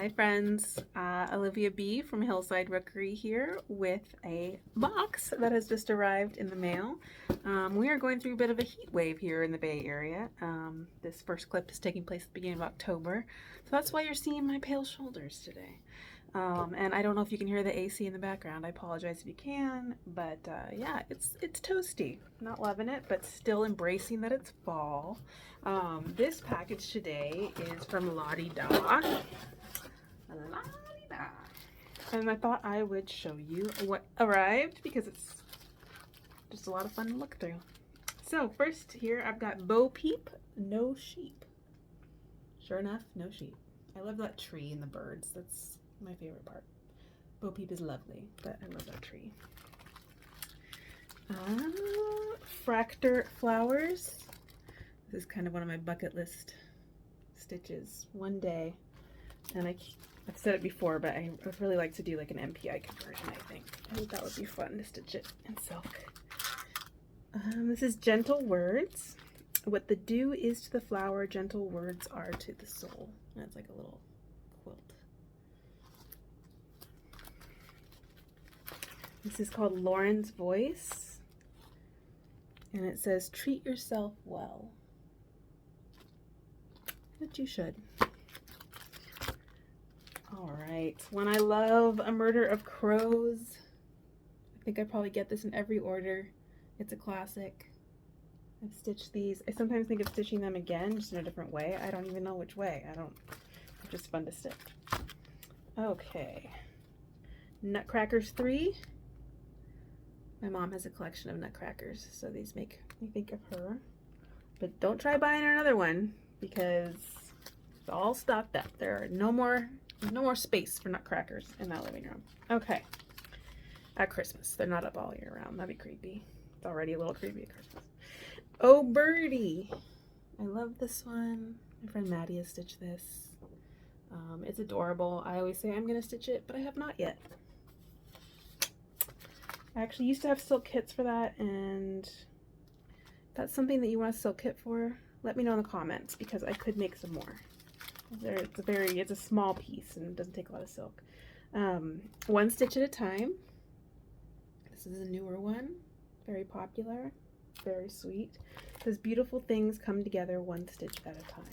Hi friends, Olivia B from Hillside Rookery here with a box that has just arrived in the mail. We are going through a bit of a heat wave here in the Bay Area. This first clip is taking place at the beginning of October, so that's why you're seeing my pale shoulders today. And I don't know if you can hear the AC in the background. I apologize if you can, but yeah, it's toasty. Not loving it, but still embracing that it's fall. This package today is from Lottie Da. And I thought I would show you what arrived because it's just a lot of fun to look through. So first here I've got Bo Peep, no sheep. Sure enough, no sheep. I love that tree and the birds. That's my favorite part. Bo Peep is lovely, but I love that tree. Fractor flowers. This is kind of one of my bucket list stitches. One day, and I've said it before, but I would really like to do like an MPI conversion, I think. I think that would be fun to stitch it in silk. This is Gentle Words. What the dew is to the flower, gentle words are to the soul. And it's like a little quilt. This is called Lauren's Voice. And it says, treat yourself well. But you should. All right, one I love, A Murder of Crows. I think I probably get this in every order. It's a classic. I've stitched these. I sometimes think of stitching them again, just in a different way. I don't even know which way. It's just fun to stitch. Okay. Nutcrackers 3. My mom has a collection of nutcrackers, so these make me think of her. But don't try buying her another one because it's all stocked up. There are no more space for nutcrackers in that living room. Okay. At Christmas. They're not up all year round. That'd be creepy. It's already a little creepy at Christmas. Oh, Birdie. I love this one. My friend Maddie has stitched this. It's adorable. I always say I'm going to stitch it, but I have not yet. I actually used to have silk kits for that, and if that's something that you want a silk kit for, let me know in the comments because I could make some more. It's a small piece and it doesn't take a lot of silk. One stitch at a time. This is a newer one, very popular, very sweet. It says beautiful things come together one stitch at a time.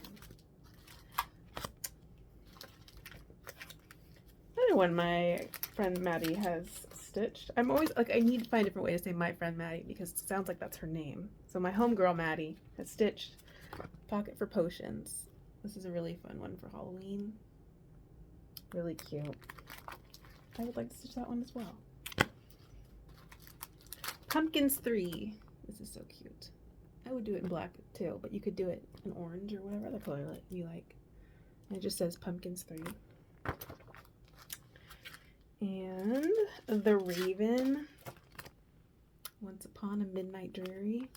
Another one my friend Maddie has stitched. I'm always like, I need to find a different way to say my friend Maddie because it sounds like that's her name. So my homegirl Maddie has stitched Pocket for Potions. This is a really fun one for Halloween. Really cute. I would like to stitch that one as well. Pumpkins 3. This is so cute. I would do it in black too, but you could do it in orange or whatever other color you like. And it just says Pumpkins 3. And The Raven. Once Upon a Midnight Dreary.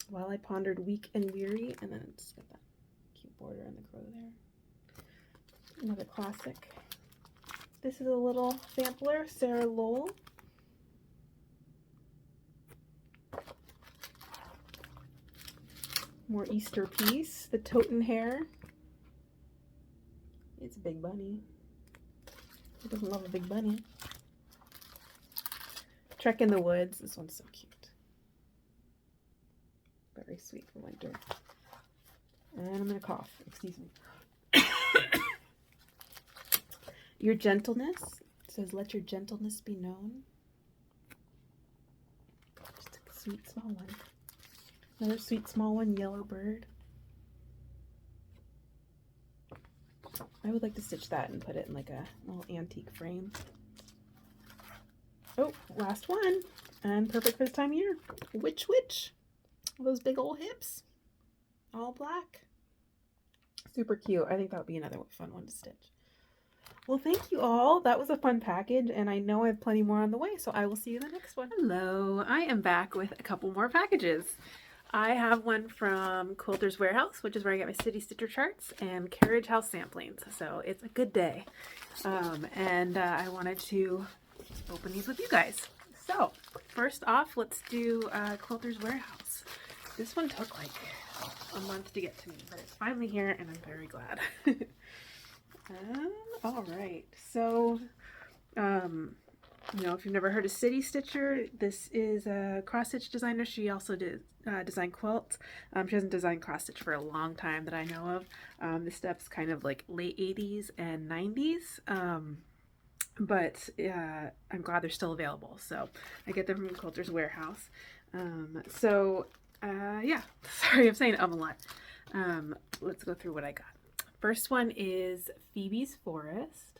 While I Pondered Weak and Weary. And then it's got that cute border and the crow there. Another classic. This is a little sampler, Sarah Lowell. More Easter piece, The Toten Hare. It's a big bunny. Who doesn't love a big bunny? Trek in the Woods. This one's so cute. Very sweet for winter. And I'm going to cough. Excuse me. Your Gentleness. It says, let your gentleness be known. Just a sweet small one. Another sweet small one, Yellow Bird. I would like to stitch that and put it in like a little antique frame. Oh, last one. And perfect for this time of year. Witch Witch. Those big old hips. All black. Super cute. I think that would be another fun one to stitch. Well, thank you all. That was a fun package, and I know I have plenty more on the way, so I will see you in the next one. Hello. I am back with a couple more packages. I have one from Quilter's Warehouse, which is where I get my City Stitcher charts, and Carriage House Samplings. So it's a good day. I wanted to open these with you guys. So first off, let's do Quilter's Warehouse. This one took like a month to get to me, but it's finally here and I'm very glad. All right, so you know, if you've never heard of City Stitcher, this is a cross stitch designer. She also did design quilts. She hasn't designed cross stitch for a long time that I know of. This stuff's kind of like late 80s and 90s. But I'm glad they're still available. So I get them from Quilter's Warehouse. Yeah, sorry, I'm saying a lot. Let's go through what I got. First one is Phoebe's Forest.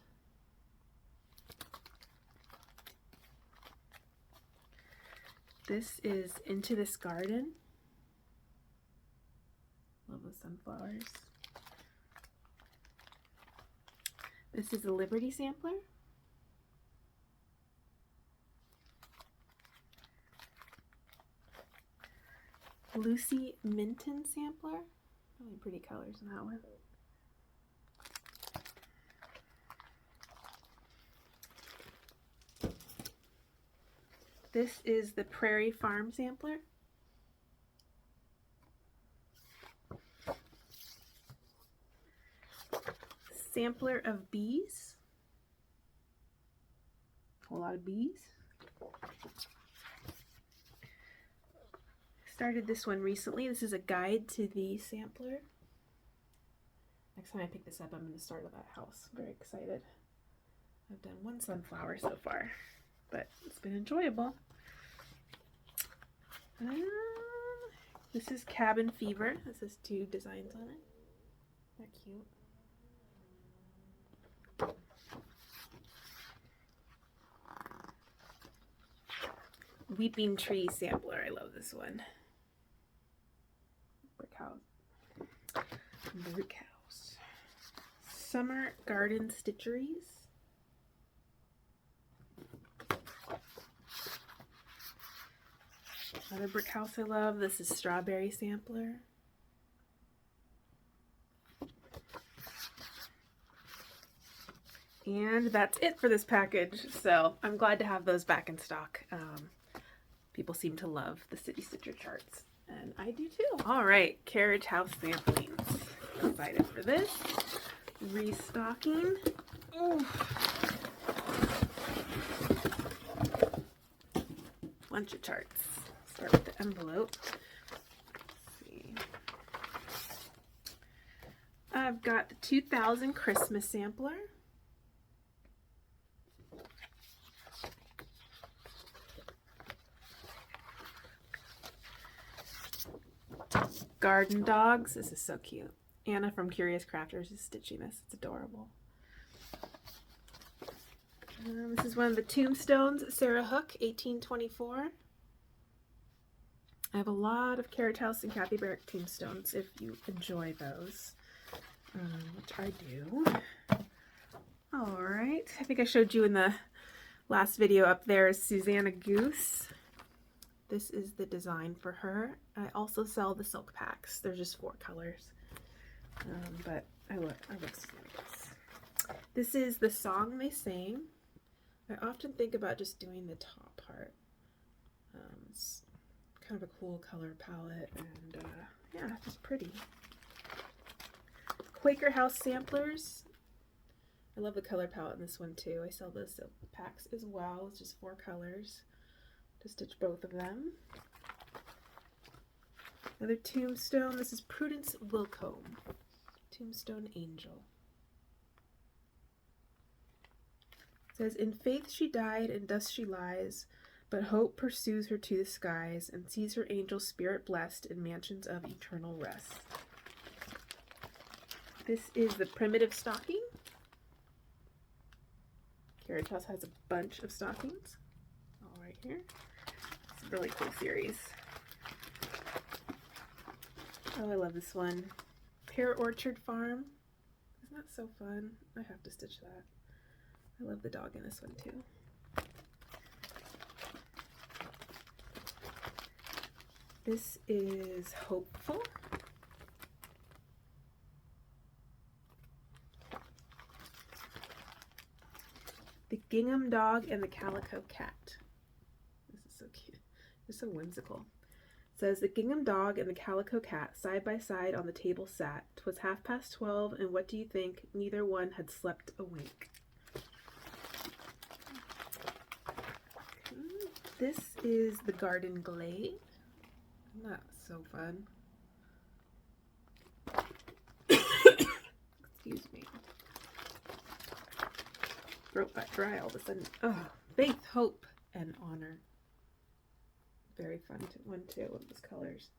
This is Into This Garden. Love the sunflowers. This is a Liberty sampler. Lucy Minton sampler. Really pretty colors in that one. This is the Prairie Farm sampler. Sampler of bees. A lot of bees. Started this one recently. This is a guide to the sampler. Next time I pick this up, I'm going to start at that house. I'm very excited. I've done one sunflower so far, but it's been enjoyable. This is Cabin Fever. This has 2 designs on it. They're cute. Weeping Tree sampler. I love this one. Brick house. Brick house. Summer Garden Stitcheries. Another brick house I love. This is Strawberry sampler. And that's it for this package. So I'm glad to have those back in stock. People seem to love the City Stitcher charts, and I do too. All right, Carriage House Samplings. Excited for this. Restocking. Ooh. Bunch of charts. Start with the envelope. Let's see. I've got the 2000 Christmas sampler. Garden Dogs. This is so cute. Anna from Curious Crafters is stitching this. It's adorable. This is one of the tombstones, Sarah Hook, 1824. I have a lot of Carriage House and Kathy Barrick tombstones if you enjoy those, which I do. All right, I think I showed you in the last video up there is Susanna Goose. This is the design for her. I also sell the silk packs. There's just 4 colors, but I love Susanna Goose. This is the song they sang. I often think about just doing the top part. It's kind of a cool color palette, and yeah, it's pretty. Quaker House Samplers. I love the color palette in this one too. I sell the silk packs as well. It's just 4 colors to stitch both of them. Another tombstone. This is Prudence Wilcombe. Tombstone Angel. It says, in faith she died and dust she lies, but hope pursues her to the skies and sees her angel spirit blessed in mansions of eternal rest. This is the Primitive Stocking. Carriage House has a bunch of stockings. All right here. It's a really cool series. Oh, I love this one. Pear Orchard Farm. Isn't that so fun? I have to stitch that. I love the dog in this one too. This is Hopeful. The Gingham Dog and the Calico Cat. This is so cute. It's so whimsical. It says, the gingham dog and the calico cat side by side on the table sat. 'Twas 12:30, and what do you think? Neither one had slept a wink. This is the Garden Glade. Isn't that so fun? Excuse me. Throat got dry all of a sudden. Oh, faith, hope, and honor. Very fun one too with those colors.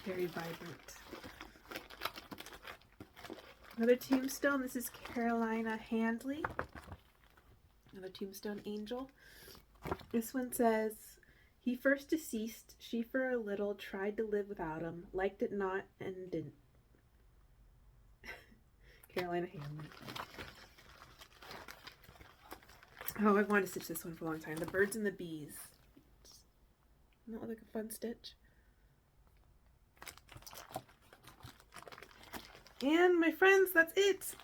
Very vibrant. Another tombstone. This is Carolina Handley. Another tombstone angel. This one says, he first deceased, she for a little tried to live without him, liked it not and didn't. Carolina Handley. Oh, I've wanted to stitch this one for a long time. The Birds and the Bees. Doesn't that look like a fun stitch? And my friends, that's it.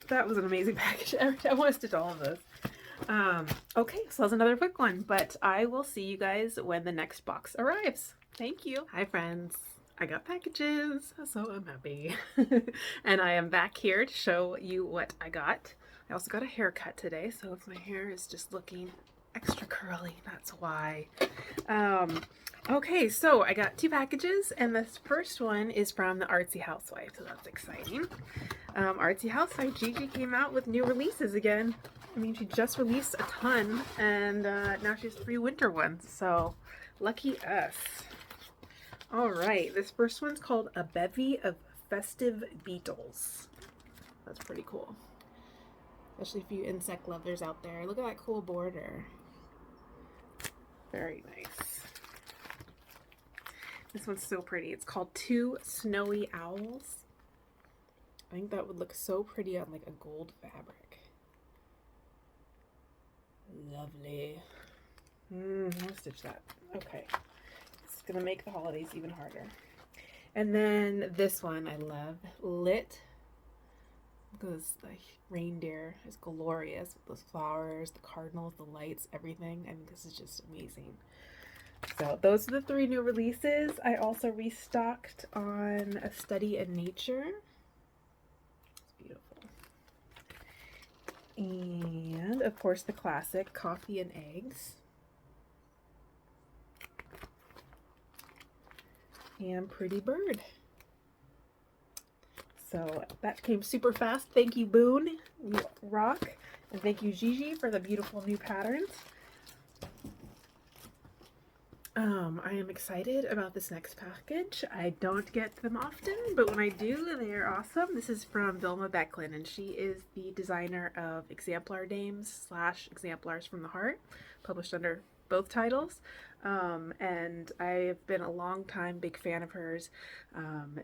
That was an amazing package. I want to stitch all of those. Okay, so that's another quick one, but I will see you guys when the next box arrives. Thank you. Hi friends. I got packages, so I'm happy. And I am back here to show you what I got. I also got a haircut today, so if my hair is just looking extra curly, that's why. Okay, so I got 2 packages, and this first one is from the Artsy Housewife, so that's exciting. Artsy Housewife, Gigi came out with new releases again. I mean, she just released a ton, and now she has 3 winter ones, so lucky us. All right, this first one's called A Bevy of Festive Beetles. That's pretty cool, especially for you insect lovers out there. Look at that cool border. Very nice. This one's so pretty. It's called 2 Snowy Owls. I think that would look so pretty on like a gold fabric. Lovely. I'll stitch that. Okay. It's gonna make the holidays even harder. And then this one I love. Lit. Because the reindeer is glorious with those flowers, the cardinals, the lights, everything. I think this is just amazing. So those are the 3 new releases. I also restocked on A Study in Nature. It's beautiful. And of course the classic Coffee and Eggs. And Pretty Bird. So that came super fast. Thank you, Boone. You rock. And thank you, Gigi, for the beautiful new patterns. I am excited about this next package. I don't get them often, but when I do, they are awesome. This is from Vilma Becklin, and she is the designer of Exemplar Dames / Exemplars from the Heart, published under both titles. And I've been a long time big fan of hers.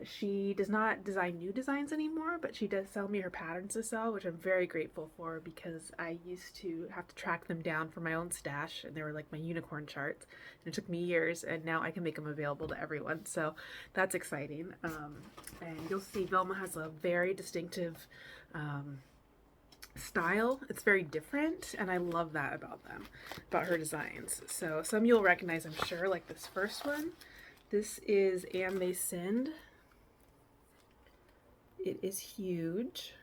She does not design new designs anymore, but she does sell me her patterns to sell, which I'm very grateful for, because I used to have to track them down for my own stash, and they were like my unicorn charts, and it took me years, and now I can make them available to everyone, so that's exciting. And you'll see Vilma has a very distinctive style. It's very different, and I love that about them, about her designs. So some you'll recognize, I'm sure, like this first one. This is And They Sinned. It is huge.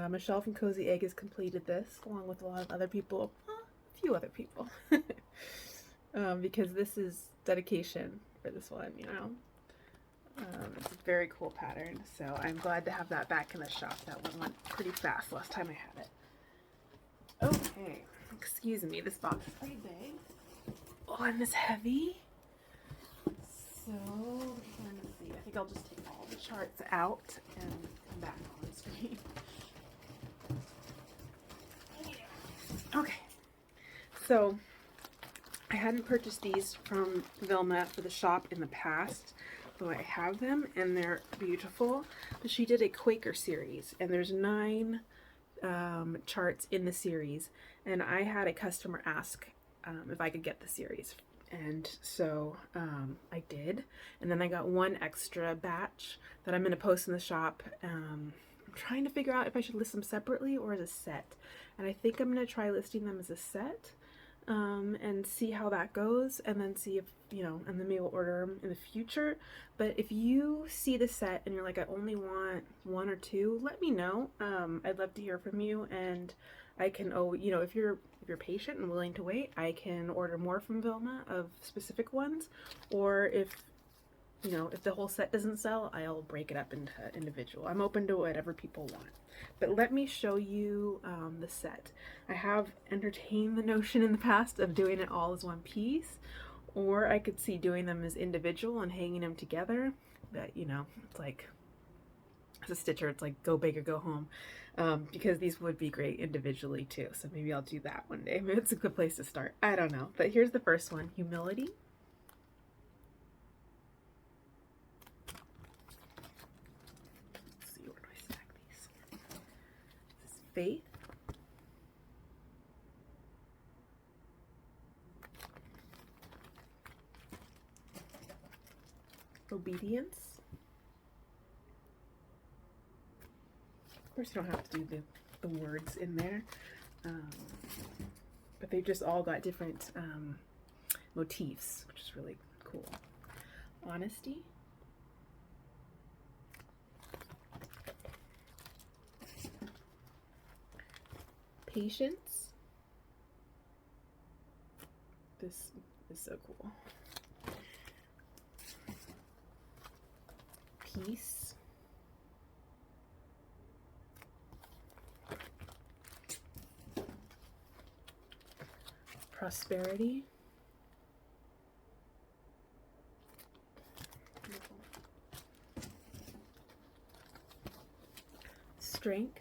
Michelle from Cozy Egg has completed this along with a lot of other people, a few other people, because this is dedication for this one, you know. It's a very cool pattern, so I'm glad to have that back in the shop. That one went pretty fast last time I had it. Okay, excuse me, this box is pretty big. Oh, and this heavy. So, let me see. I think I'll just take all the charts out and come back on screen. Okay, so I hadn't purchased these from Vilma for the shop in the past, though I have them and they're beautiful. But she did a Quaker series, and there's 9 charts in the series, and I had a customer ask if I could get the series, and so I did, and then I got 1 extra batch that I'm going to post in the shop. I'm trying to figure out if I should list them separately or as a set, and I think I'm going to try listing them as a set. and see how that goes, and then see if, you know, and then maybe we'll order them in the future. But if you see the set and you're like, I only want one or two, let me know. I'd love to hear from you, and I can, oh, you know, if you're patient and willing to wait, I can order more from Vilma of specific ones, or if, you know, if the whole set doesn't sell, I'll break it up into individual. I'm open to whatever people want. But let me show you the set. I have entertained the notion in the past of doing it all as one piece, or I could see doing them as individual and hanging them together. But, you know, it's like, as a stitcher, it's like go big or go home, because these would be great individually too. So maybe I'll do that one day. Maybe it's a good place to start. I don't know. But here's the first one, Humility. Faith, Obedience. Of course, you don't have to do the words in there, but they've just all got different motifs, which is really cool. Honesty, Patience. This is so cool. Peace. Prosperity. Strength.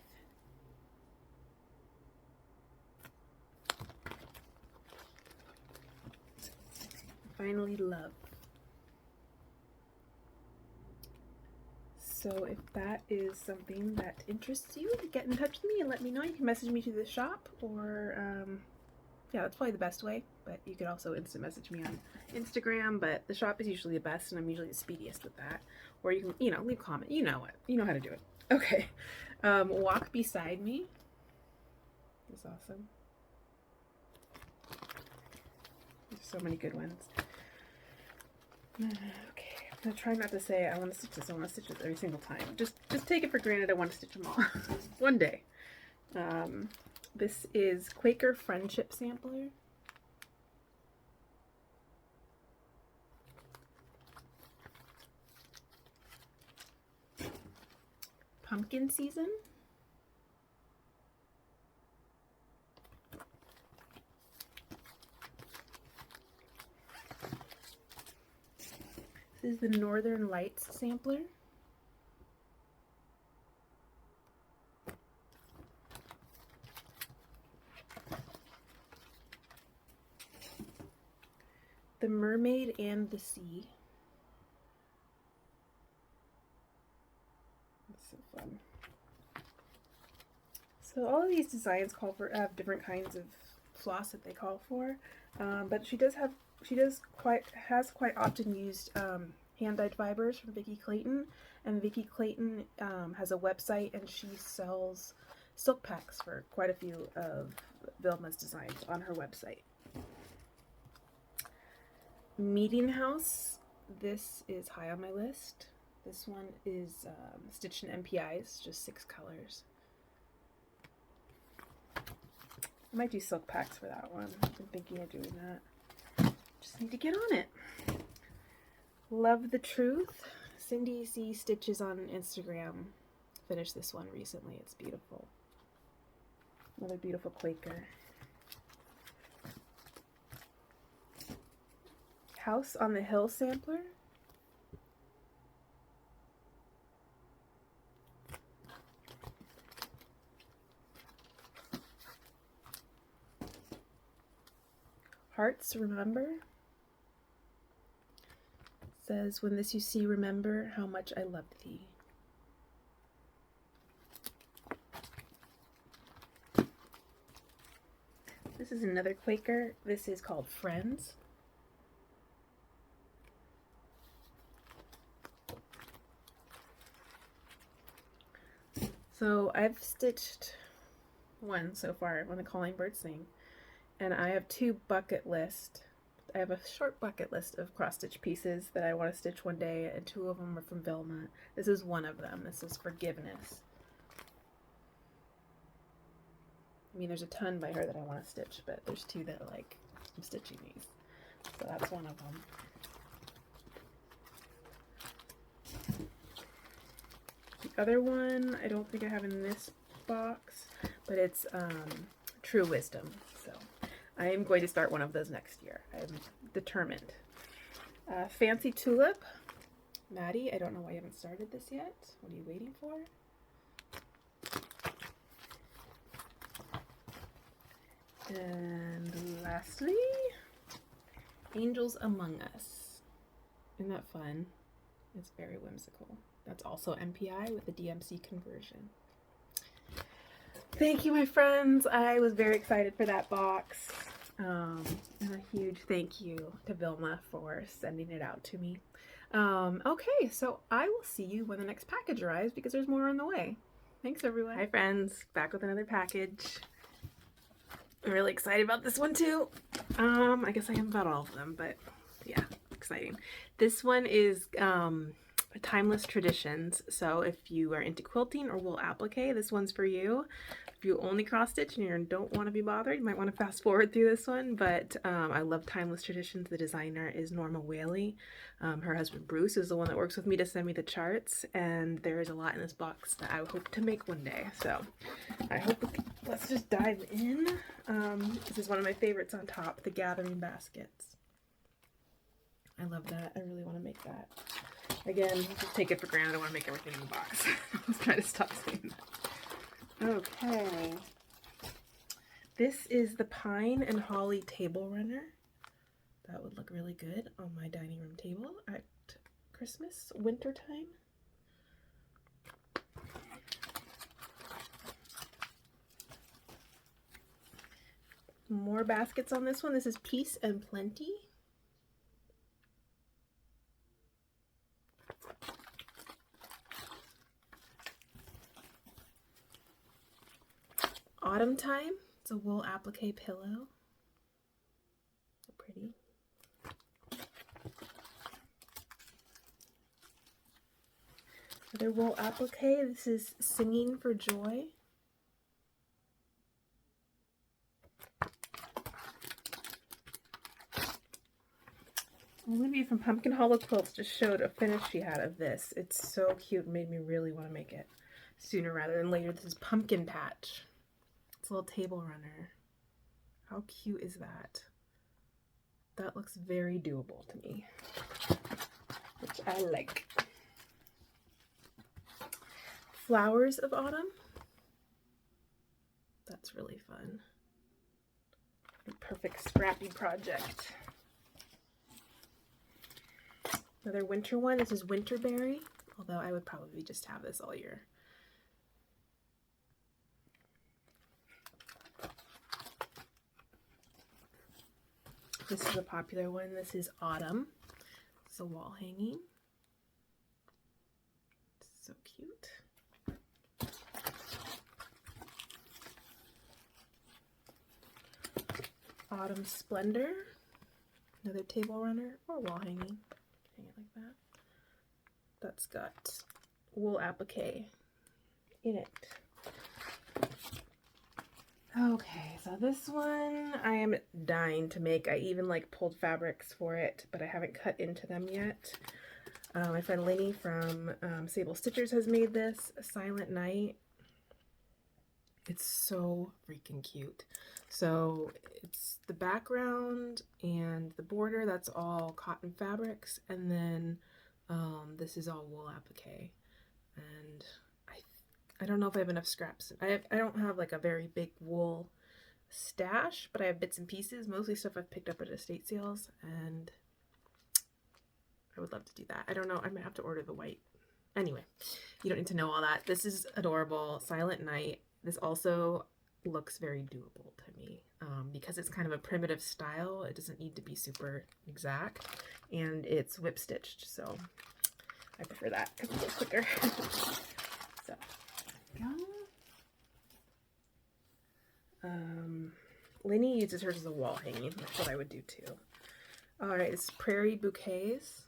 Finally, love. So if that is something that interests you, get in touch with me and let me know. You can message me to the shop, or yeah, that's probably the best way, but you could also instant message me on Instagram, but the shop is usually the best, and I'm usually the speediest with that. Or you can, you know, leave a comment. You know what, you know how to do it. Okay. Walk Beside Me. It's awesome. There's so many good ones. Okay, I'm gonna try not to say I want to stitch this, I want to stitch this every single time. Just take it for granted I want to stitch them all. One day. This is Quaker Friendship Sampler. Pumpkin Season. This is the Northern Lights sampler. The Mermaid and the Sea. That's so fun. So all of these designs call for have different kinds of floss that they call for, but she has quite often used hand-dyed fibers from Vicki Clayton, and Vicki Clayton has a website, and she sells silk packs for quite a few of Vilma's designs on her website. Meeting House, this is high on my list. This one is stitched in MPIs, just 6 colors. I might do silk packs for that one. I've been thinking of doing that. Just need to get on it. Love the Truth. Cindy C Stitches on Instagram finished this one recently. It's beautiful. Another beautiful Quaker. House on the Hill sampler. Hearts Remember. Says, when this you see, remember how much I loved thee. This is another Quaker. This is called Friends. So I've stitched one so far, When the Calling Birds Sing, And I have I have a short bucket list of cross stitch pieces that I want to stitch one day, and 2 of them are from Vilma. This is one of them. This is Forgiveness. I mean, there's a ton by her that I want to stitch, but there's 2 that like I'm stitching these. So that's one of them. The other one I don't think I have in this box, but it's True Wisdom. So I am going to start one of those next year. I'm determined. Fancy Tulip. Maddie, I don't know why you haven't started this yet. What are you waiting for? And lastly, Angels Among Us. Isn't that fun? It's very whimsical. That's also MPI with the DMC conversion. Thank you, my friends. I was very excited for that box. And a huge thank you to Vilma for sending it out to me. Okay, so I will see you when the next package arrives because there's more on the way. Thanks, everyone. Hi, friends. Back with another package. I'm really excited about this one, too. I guess I am about all of them, but yeah, exciting. This one is Timeless Traditions. So if you are into quilting or wool applique, this one's for you. If you only cross stitch and you don't want to be bothered, you might want to fast forward through this one, but I love Timeless Traditions. The designer is Norma Whaley. Her husband Bruce is the one that works with me to send me the charts, and there is a lot in this box that I hope to make one day. So I hope let's just dive in. This is one of my favorites on top, the Gathering Baskets. I love that. I really want to make that. Again, just take it for granted. I want to make everything in the box. Let's try to stop saying that. Okay. This is the Pine and Holly Table Runner. That would look really good on my dining room table at Christmas, winter time. More baskets on this one. This is Peace and Plenty. Autumn Time. It's a wool applique pillow. So pretty. Another wool applique. This is Singing for Joy. Olivia from Pumpkin Hollow Quilts just showed a finish she had of this. It's so cute and made me really want to make it sooner rather than later. This is Pumpkin Patch. It's a little table runner. How cute is that? That looks very doable to me, which I like. Flowers of Autumn. That's really fun. A perfect scrappy project. Another winter one. This is Winterberry, although I would probably just have this all year. This is a popular one. This is Autumn. It's a wall hanging. It's so cute. Autumn Splendor. Another table runner or wall hanging. Hang it like that. That's got wool applique in it. Okay, so this one I am dying to make. I even like pulled fabrics for it, but I haven't cut into them yet. My friend Lenny from Sable Stitchers has made this, Silent Night. It's so freaking cute. So it's the background and the border, that's all cotton fabrics, and then this is all wool applique. And I don't know if I have enough scraps. I don't have like a very big wool stash, but I have bits and pieces, mostly stuff I've picked up at estate sales, and I would love to do that. I don't know, I might have to order the white. Anyway, you don't need to know all that. This is adorable. Silent Night. This also looks very doable to me because it's kind of a primitive style. It doesn't need to be super exact, and it's whip stitched, so I prefer that because it goes quicker. So, Linny uses hers as a wall hanging. That's what I would do too. All right, it's Prairie Bouquets.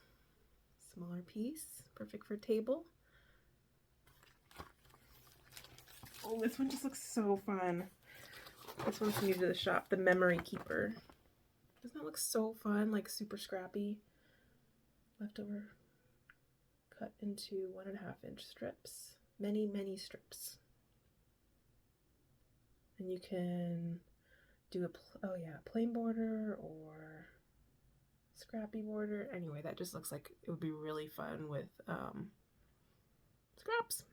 Smaller piece, perfect for table. Oh, this one just looks so fun. This one's new to the shop, the Memory Keeper. Doesn't that look so fun? Like super scrappy. Leftover cut into 1.5-inch strips. Many, many strips. And you can do a, oh yeah, plain border or scrappy border. Anyway, that just looks like it would be really fun with scraps.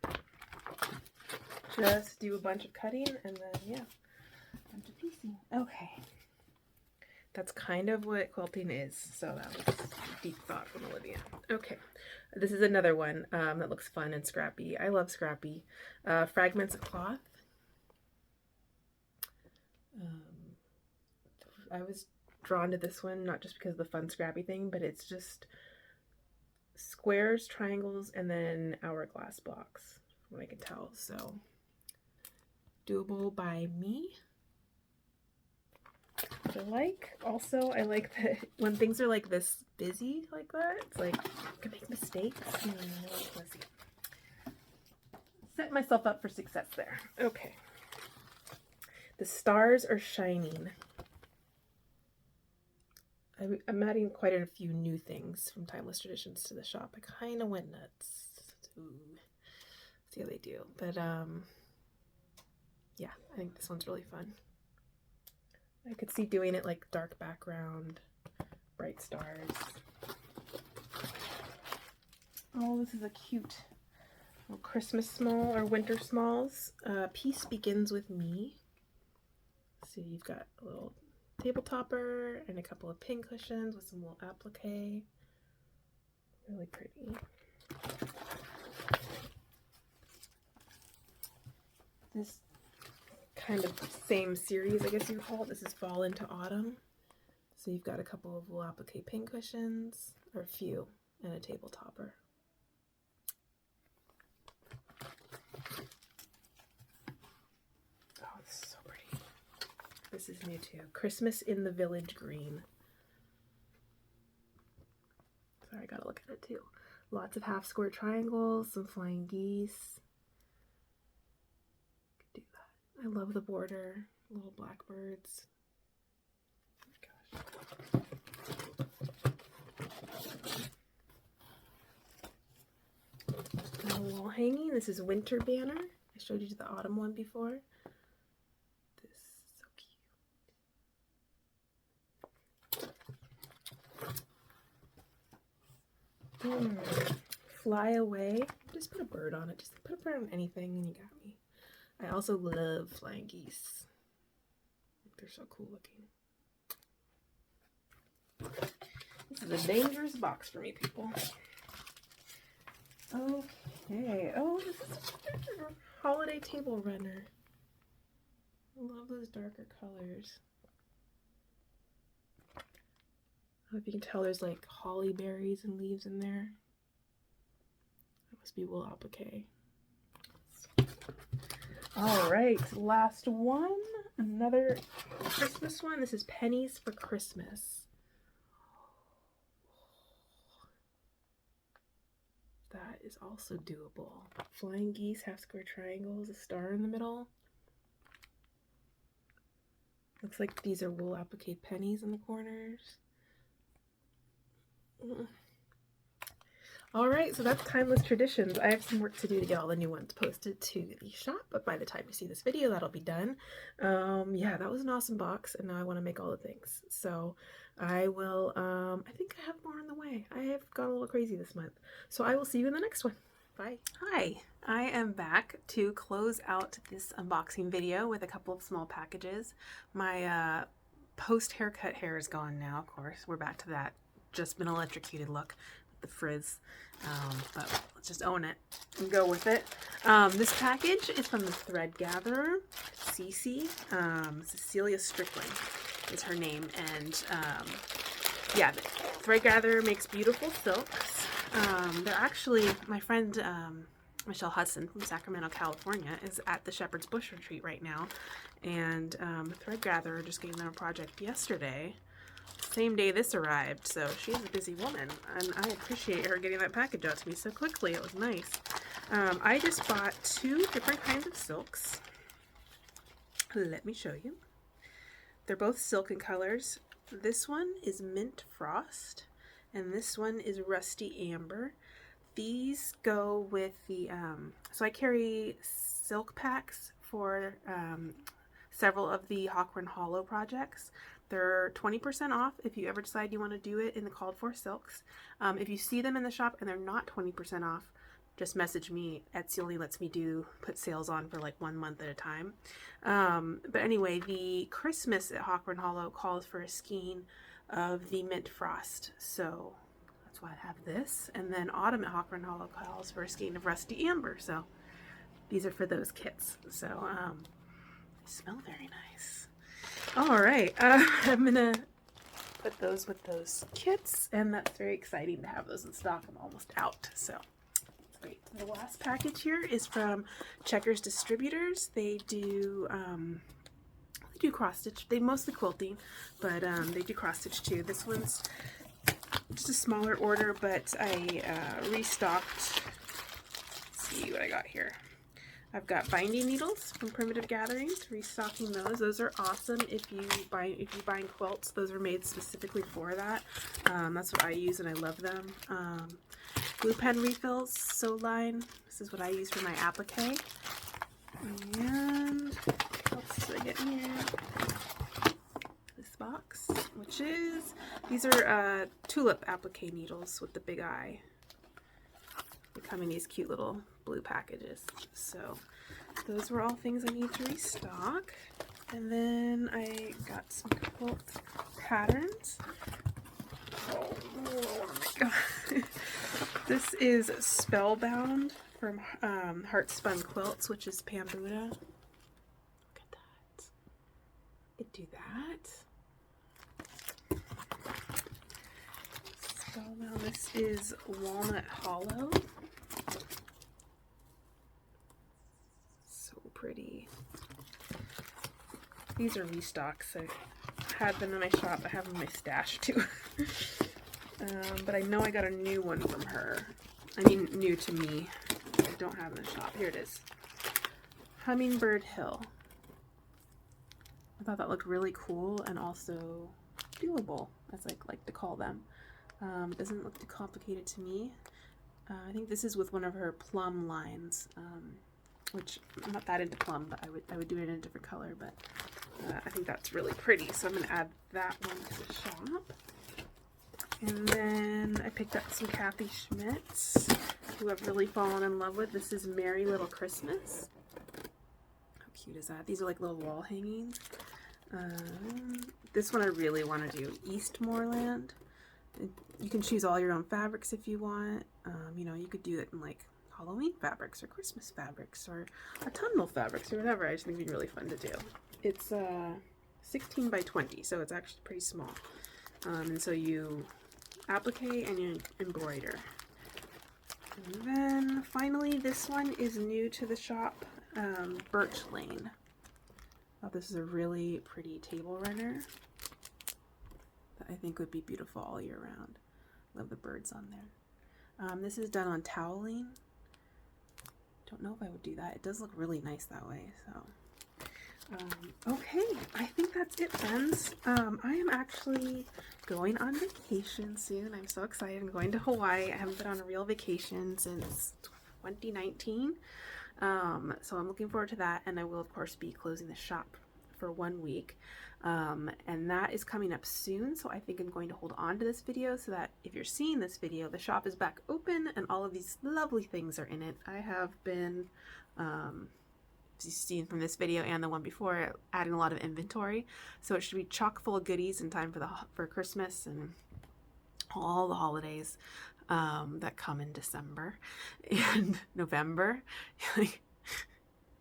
Just do a bunch of cutting and then, yeah, a bunch of piecing. Okay. That's kind of what quilting is. So that was a deep thought from Olivia. Okay. This is another one that looks fun and scrappy. I love scrappy. Fragments of cloth. I was drawn to this one, not just because of the fun scrappy thing, but it's just squares, triangles, and then hourglass blocks, from what I can tell. So doable by me. Which I like. Also, I like that when things are like this busy like that, it's like I can make mistakes. Let's see. Set myself up for success there. Okay. The stars are shining. I'm adding quite a few new things from Timeless Traditions to the shop. I kind of went nuts. Ooh. See how they do. But yeah, I think this one's really fun. I could see doing it like dark background, bright stars. Oh, this is a cute little Christmas small or winter smalls. Peace Begins With Me. So you've got a little table topper and a couple of pin cushions with some wool applique. Really pretty. This kind of same series, I guess you would call it. This is Fall into Autumn. So you've got a couple of wool applique pin cushions, or a few, and a table topper. Oh, this is so pretty. This is new too. Christmas in the Village Green. Sorry, I gotta look at it too. Lots of half square triangles, some flying geese. Could do that. I love the border. Little blackbirds. Gosh. A wall hanging. This is Winter Banner. I showed you the autumn one before. Fly Away. Just put a bird on it. Just put a bird on anything and you got me. I also love flying geese. They're so cool looking. This is a dangerous box for me, people. Okay. Oh, this is a holiday table runner. I love those darker colors. I don't know if you can tell there's like holly berries and leaves in there. That must be wool applique. All right, last one. Another Christmas one. This is Pennies for Christmas. That is also doable. Flying geese, half square triangles, a star in the middle. Looks like these are wool applique pennies in the corners. Alright, so that's Timeless Traditions. I have some work to do to get all the new ones posted to the shop, but by the time you see this video, that'll be done. Yeah, that was an awesome box, and now I want to make all the things. So I will, I think I have more on the way. I have gone a little crazy this month. So I will see you in the next one. Bye. Hi, I am back to close out this unboxing video with a couple of small packages. My post-haircut hair is gone now, of course. We're back to that just been electrocuted look with the frizz, but let's just own it and go with it. This package is from the thread gatherer, Cece. Cecilia Strickland is her name, and yeah, the thread gatherer makes beautiful silks. They're actually, my friend Michelle Hudson from Sacramento, California, is at the Shepherd's Bush Retreat right now. And Thread Gatherer just gave them a project yesterday, same day this arrived. So she's a busy woman, and I appreciate her getting that package out to me so quickly. It was nice. I just bought 2 different kinds of silks. Let me show you. They're both silken colors. This one is Mint Frost, and this one is Rusty Amber. These go with the, so I carry silk packs for several of the Hawthorne Hollow projects. They're 20% off if you ever decide you want to do it in the called for silks. If you see them in the shop and they're not 20% off, just message me. Etsy only lets me put sales on for like 1 month at a time. But anyway, the Christmas at Hawthorne Hollow calls for a skein of the Mint Frost. So that's why I have this. And then Autumn at Hawthorne Hollow calls for a skein of Rusty Amber. So these are for those kits. So they smell very nice. All right, I'm gonna put those with those kits, and that's very exciting to have those in stock. I'm almost out, so it's great. The last package here is from Checkers Distributors. They do cross stitch. They mostly quilting, but they do cross stitch too. This one's just a smaller order, but I restocked. Let's see what I got here. I've got binding needles from Primitive Gatherings, restocking those. Those are awesome if you bind quilts. Those are made specifically for that. That's what I use, and I love them. Glue pen refills, sew line. This is what I use for my applique. And what else did I get in here? This box, which is, these are tulip applique needles with the big eye. They come in these cute little blue packages. So those were all things I need to restock. And then I got some quilt patterns. Oh my god. This is Spellbound from Heart Spun Quilts, which is Pambuda. Look at that. I could do that. Spellbound. This is Walnut Hollow. Pretty. These are restocks. I had them in my shop. I have them in my stash too. But I know I got a new one from her. I mean, new to me. I don't have it in the shop. Here it is. Hummingbird Hill. I thought that looked really cool and also doable, as I like to call them. It doesn't look too complicated to me. I think this is with one of her plum lines. Which I'm not that into plum, but I would do it in a different color, but I think that's really pretty, so I'm going to add that one to the shop. And then I picked up some Kathy Schmitz, who I've really fallen in love with. This is Merry Little Christmas. How cute is that? These are like little wall hangings. This one I really want to do, Eastmoreland. You can choose all your own fabrics if you want. You know, you could do it in like Halloween fabrics or Christmas fabrics or autumnal fabrics or whatever. I just think it'd be really fun to do. It's 16 by 20, so it's actually pretty small. And so you applique and you embroider. And then finally, this one is new to the shop, Birch Lane. I thought this is a really pretty table runner that I think would be beautiful all year round. Love the birds on there. This is done on toweling. Don't know if I would do that. It does look really nice that way. So, okay, I think that's it, friends. I am actually going on vacation soon. I'm so excited. I'm going to Hawaii. I haven't been on a real vacation since 2019. So I'm looking forward to that. And I will, of course, be closing the shop for 1 week. And that is coming up soon, so I think I'm going to hold on to this video so that if you're seeing this video, the shop is back open and all of these lovely things are in it. I have been, as you've seen from this video and the one before, adding a lot of inventory, so it should be chock full of goodies in time for Christmas and all the holidays that come in December and November.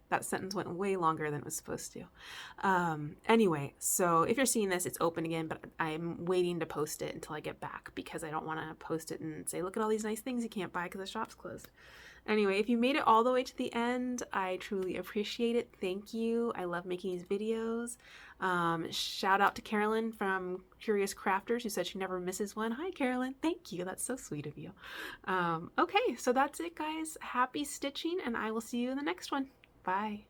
That sentence went way longer than it was supposed to. Anyway, so if you're seeing this, it's open again, but I'm waiting to post it until I get back because I don't want to post it and say, look at all these nice things you can't buy because the shop's closed. Anyway, if you made it all the way to the end, I truly appreciate it. Thank you. I love making these videos. Shout out to Carolyn from Curious Crafters, who said she never misses one. Hi, Carolyn. Thank you. That's so sweet of you. Okay, so that's it, guys. Happy stitching, and I will see you in the next one. Bye.